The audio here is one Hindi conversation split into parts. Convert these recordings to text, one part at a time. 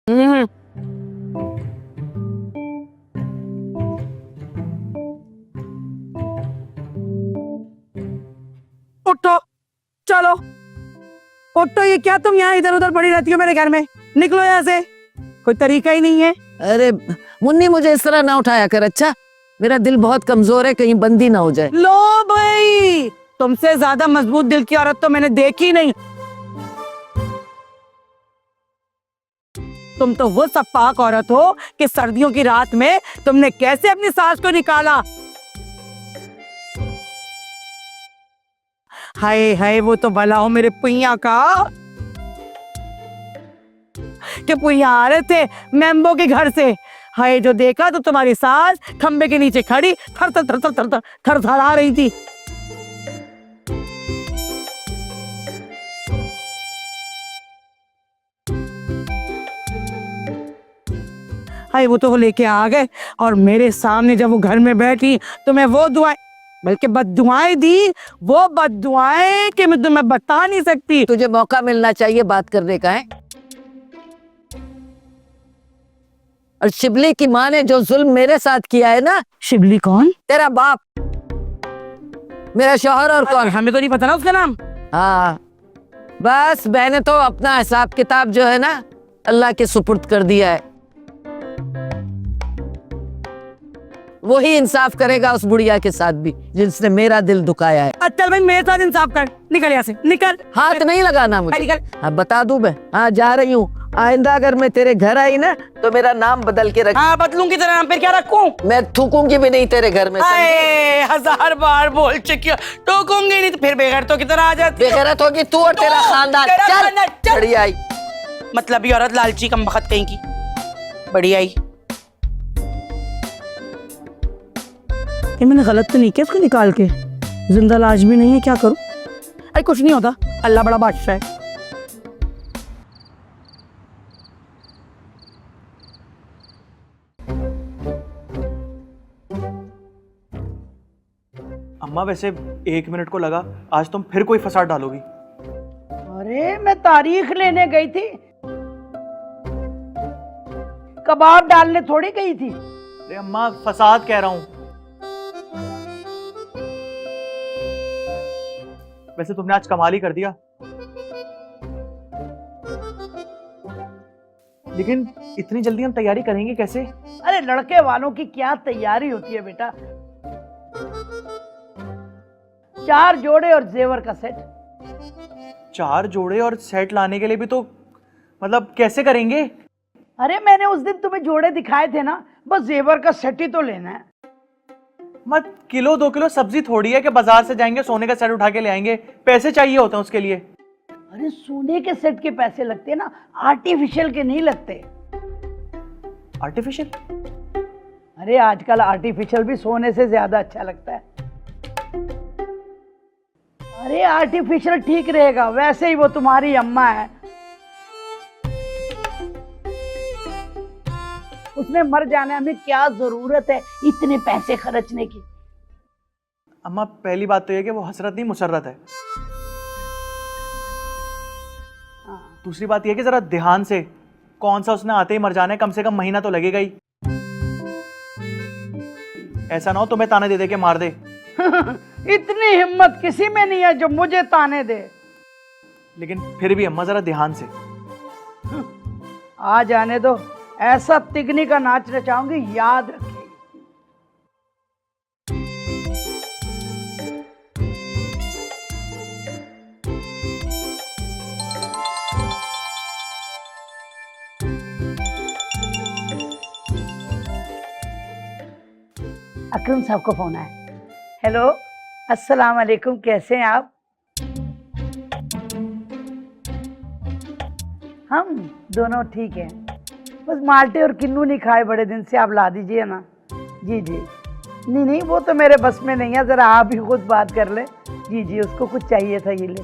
हम्म। उठो, चलो उठो। ये क्या तुम यहाँ इधर उधर पड़ी रहती हो मेरे घर में? निकलो यहाँ से, कोई तरीका ही नहीं है। अरे मुन्नी, मुझे इस तरह ना उठाया कर, अच्छा? मेरा दिल बहुत कमजोर है, कहीं बंदी ना हो जाए। लो भाई, तुमसे ज्यादा मजबूत दिल की औरत तो मैंने देखी नहीं। तुम तो वो सपाक औरत हो कि सर्दियों की रात में तुमने कैसे अपनी सास को निकाला। हाय हाय, वो तो भला हो मेरे पुइया का कि पुइया आ रहे थे मैम्बो के घर से। हाय, जो देखा तो तुम्हारी सास खंबे के नीचे खड़ी थर थर थर थर थर थर थर थर आ रही थी। हाय, वो तो वो लेके आ गए और मेरे सामने जब वो घर में बैठी तो मैं वो दुआएं, बल्कि बद्दुआएं दी, वो बद्दुआएं कि मैं तुम्हें बता नहीं सकती। तुझे मौका मिलना चाहिए बात करने का, है? और शिबली की माँ ने जो जुल्म मेरे साथ किया है ना। शिबली कौन? तेरा बाप, मेरा शौहर। और कौन? हमें तो नहीं पता ना उसका नाम। हाँ, बस मैंने तो अपना हिसाब किताब जो है ना अल्लाह के सुपुर्द कर दिया है। वही इंसाफ करेगा उस बुढ़िया के साथ भी जिसने मेरा दिल दुखाया है। चल भाई, मेरे साथ इंसाफ कर, निकल यहाँ से, निकल। हाथ नहीं लगाना मुझे। निकल। हाँ, बता दूं मैं। हाँ, जा रही हूँ। आइंदा अगर मैं तेरे घर आई ना तो मेरा नाम बदल के रख। हाँ, बदलूंगी तेरा नाम, फिर क्या रखूं? मैं थूकूंगी भी नहीं तेरे घर में। अरे 1000 बार बोल चुकी हो, टोकूंगी नहीं तो फिर बेगैरतों की तरह आ जाती। बेगैरत होगी तू और तेरा खानदान। चल, बढ़िया आई। मतलब ये औरत लालची कमबख्त कहीं की। बढ़िया आई। ये मैंने गलत तो नहीं किया इसको निकाल के? जिंदा लाश भी नहीं है, क्या करूं? अरे कुछ नहीं होता, अल्लाह बड़ा बादशाह है। अम्मा, वैसे 1 मिनट को लगा, आज तुम फिर कोई फसाद डालोगी। अरे मैं तारीख लेने गई थी, कबाब डालने थोड़ी गई थी। अरे अम्मा, फसाद कह रहा हूं। वैसे तुमने आज कमाल ही कर दिया, लेकिन इतनी जल्दी हम तैयारी करेंगे कैसे? अरे लड़के वालों की क्या तैयारी होती है बेटा, 4 जोड़े और जेवर का सेट। 4 जोड़े और सेट लाने के लिए भी तो मतलब कैसे करेंगे? अरे मैंने उस दिन तुम्हें जोड़े दिखाए थे ना, बस जेवर का सेट ही तो लेना है। मत किलो 2 किलो सब्जी थोड़ी है कि बाजार से जाएंगे सोने का सेट उठा के ले आएंगे। पैसे चाहिए होते हैं उसके लिए। अरे सोने के सेट के पैसे लगते हैं ना, आर्टिफिशियल के नहीं लगते। आर्टिफिशियल? अरे आजकल आर्टिफिशियल भी सोने से ज्यादा अच्छा लगता है। अरे आर्टिफिशियल ठीक रहेगा, वैसे ही वो तुम्हारी अम्मा है, उसने मर जाने, हमें क्या जरूरत है इतने पैसे खर्चने की। अम्मा, पहली बात तो यह कि वो हसरत नहीं मुसर्रत है। दूसरी बात यह कि जरा ध्यान से, कौन सा उसने आते ही मर जाना है, कम से कम महीना तो लगेगा ही। ऐसा ना हो तुम्हें ताने दे दे के मार दे। इतनी हिम्मत किसी में नहीं है जो मुझे ताने दे। लेकिन फिर भी अम्मा, जरा ध्यान से। आ जाने दो, ऐसा तिगनी का नाच नचाऊंगी, याद रखेगी। अकरम साहब को फोन आया। हेलो, अस्सलाम वालेकुम, कैसे हैं आप? हम दोनों ठीक हैं, बस माल्टे और किन्नू नहीं खाए बड़े दिन से, आप ला दीजिए ना। जी जी, नहीं नहीं, वो तो मेरे बस में नहीं है, ज़रा आप ही खुद बात कर ले। जी जी, उसको कुछ चाहिए था, ये ले।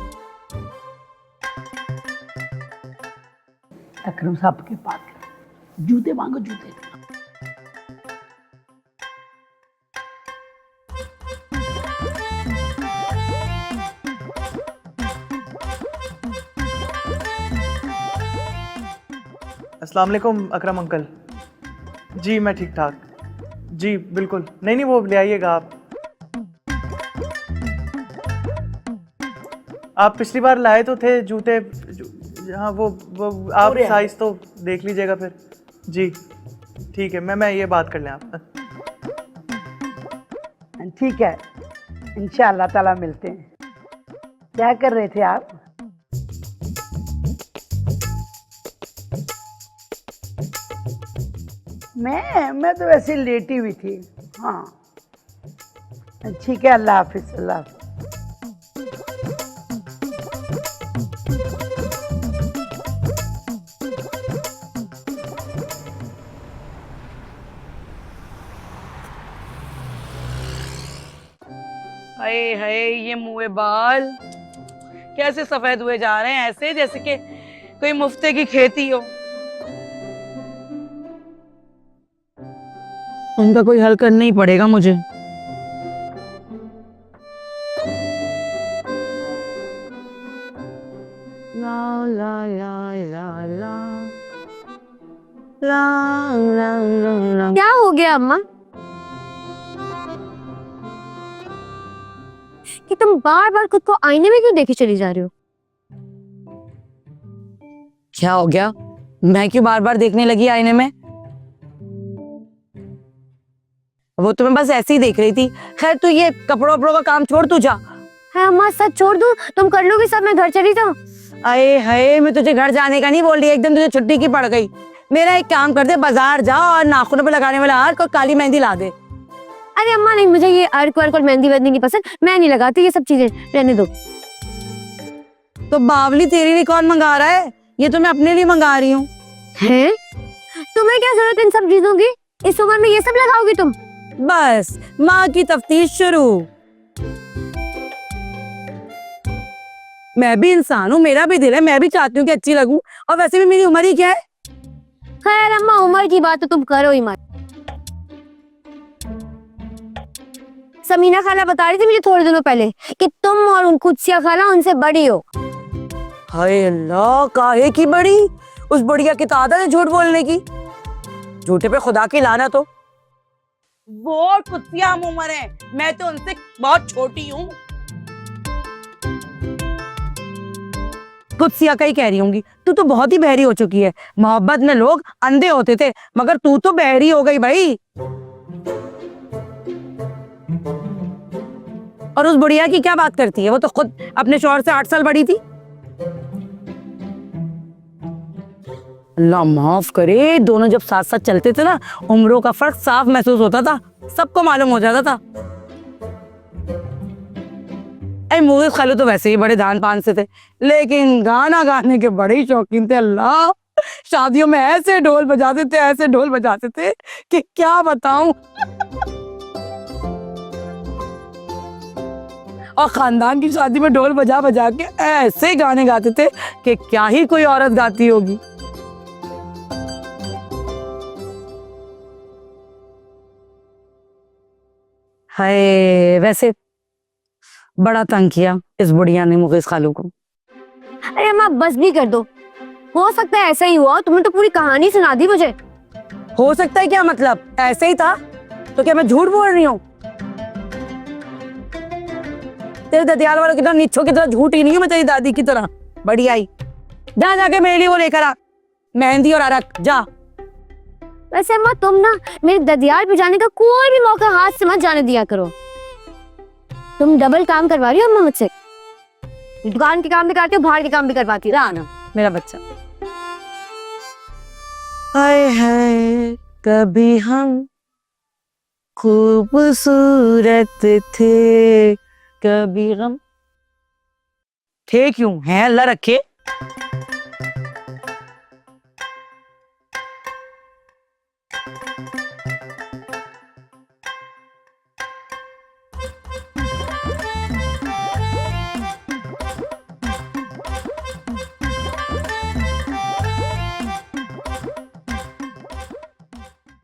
अकरम साहब के पास जूते मांगो, जूते। अस्सलाम वालेकुम अकरम अंकल। जी मैं ठीक ठाक। जी बिल्कुल, नहीं वो ले आइएगा आप पिछली बार लाए तो थे जूते। हाँ वो आप साइज तो देख लीजिएगा फिर। जी ठीक है, मैं ये बात कर लें आप। ठीक है, इंशाअल्लाह ताला मिलते हैं। क्या कर रहे थे आप? मैं तो वैसे लेटी हुई थी। हाँ ठीक है, अल्लाह हाफिज। अल्लाह हाफिज। हाय हाय, ये मुँह बाल कैसे सफेद हुए जा रहे हैं, ऐसे जैसे कि कोई मुफ्ते की खेती हो। उनका कोई हल करना ही पड़ेगा मुझे। ला ला ला ला ला ला ला ला ला। क्या हो गया अम्मा कि तुम बार बार खुद को आईने में क्यों देखे चली जा रही हो? क्या हो गया? मैं क्यों बार बार देखने लगी आईने में? वो तुम्हें बस ऐसे ही देख रही थी। खैर तू ये कपड़ों वपड़ों का काम छोड़, तू जा। है अम्मा, सच छोड़ दूं? तुम कर लोगी सब, मैं घर चली जाऊं? अरे हाय, मैं तुझे घर जाने का नहीं बोल रही, एकदम तुझे छुट्टी की पड़ गई। मेरा एक काम कर दे, बाजार जा और नाखूनों पे लगाने वाला अर्क और काली मेहंदी ला दे। अरे अम्मा नहीं, मुझे ये अर्क वर्क और मेहंदी वेहंदी नहीं पसंद, मैं नहीं लगाती ये सब चीजें, रहने दो। तो बावली तेरे लिए कौन मंगा रहा है? ये तो मैं अपने लिए मंगा रही हूँ। हैं? तुम्हें क्या जरूरत इन सब चीजों की? इस उम्र में ये सब लगाओगी तुम? बस माँ की तफ्तीश शुरू। मैं भी इंसान हूँ, मेरा भी दिल है, मैं भी चाहती हूँ कि अच्छी लगूं। और वैसे भी मेरी उम्र ही क्या है? खैर अम्मा, उम्र की बात तो तुम करो ही मत। समीना खाला बता रही थी मुझे थोड़े दिनों पहले कि तुम और कुदसिया खाला उनसे बड़ी हो। हाय अल्लाह, काहे की बड़ी? उस बढ़िया की ताकत है झूठ बोलने की। झूठे पे खुदा की लानत हो। वो कुत्तियां हम उम्र है, मैं तो उनसे बहुत छोटी हूँ। कुत्सिया का ही कह रही होंगी। तू तो बहुत ही बहरी हो चुकी है। मोहब्बत में लोग अंधे होते थे, मगर तू तो बहरी हो गई भाई। और उस बुढ़िया की क्या बात करती है? वो तो खुद अपने शौहर से 8 साल बड़ी थी। अल्लाह माफ करे, दोनों जब साथ साथ चलते थे ना, उम्रों का फर्क साफ महसूस होता था, सबको मालूम हो जाता था। मुगीस खालू तो वैसे ही बड़े दान पान से थे, लेकिन गाना गाने के बड़े ही शौकीन थे। अल्लाह, शादियों में ऐसे ढोल बजाते थे, ऐसे ढोल बजाते थे कि क्या बताऊं। और खानदान की शादी में ढोल बजा बजा के ऐसे गाने गाते थे कि क्या ही कोई औरत गाती होगी। हाय, वैसे बड़ा तंग किया इस बुढ़िया ने मुगीस खालू को। अरे अम्मा बस भी कर दो, हो सकता है ऐसा ही हुआ, तुमने तो पूरी कहानी सुना दी मुझे। हो सकता है क्या मतलब? ऐसे ही था तो क्या मैं झूठ बोल रही हूँ? तेरे ददियाल वालों की तरह, नीचों की तरह झूठी नहीं हूँ मैं, तेरी दादी की तरह। बढ़िया ही। जा जाके मेरे लिए वो लेकर आ, मेहंदी और अरक, जा। वैसे अम्मा तुम ना मेरे ददियाल पे जाने का कोई भी मौका हाथ से मत जाने दिया करो। तुम डबल काम करवा रही हो अम्मा मुझसे, दुकान के काम भी करती हो, बाहर के काम भी करवाती हो। ना मेरा बच्चा। हाय हाय, कभी हम खूबसूरत थे, कभी गम थे। क्यों है? अल्लाह रखे।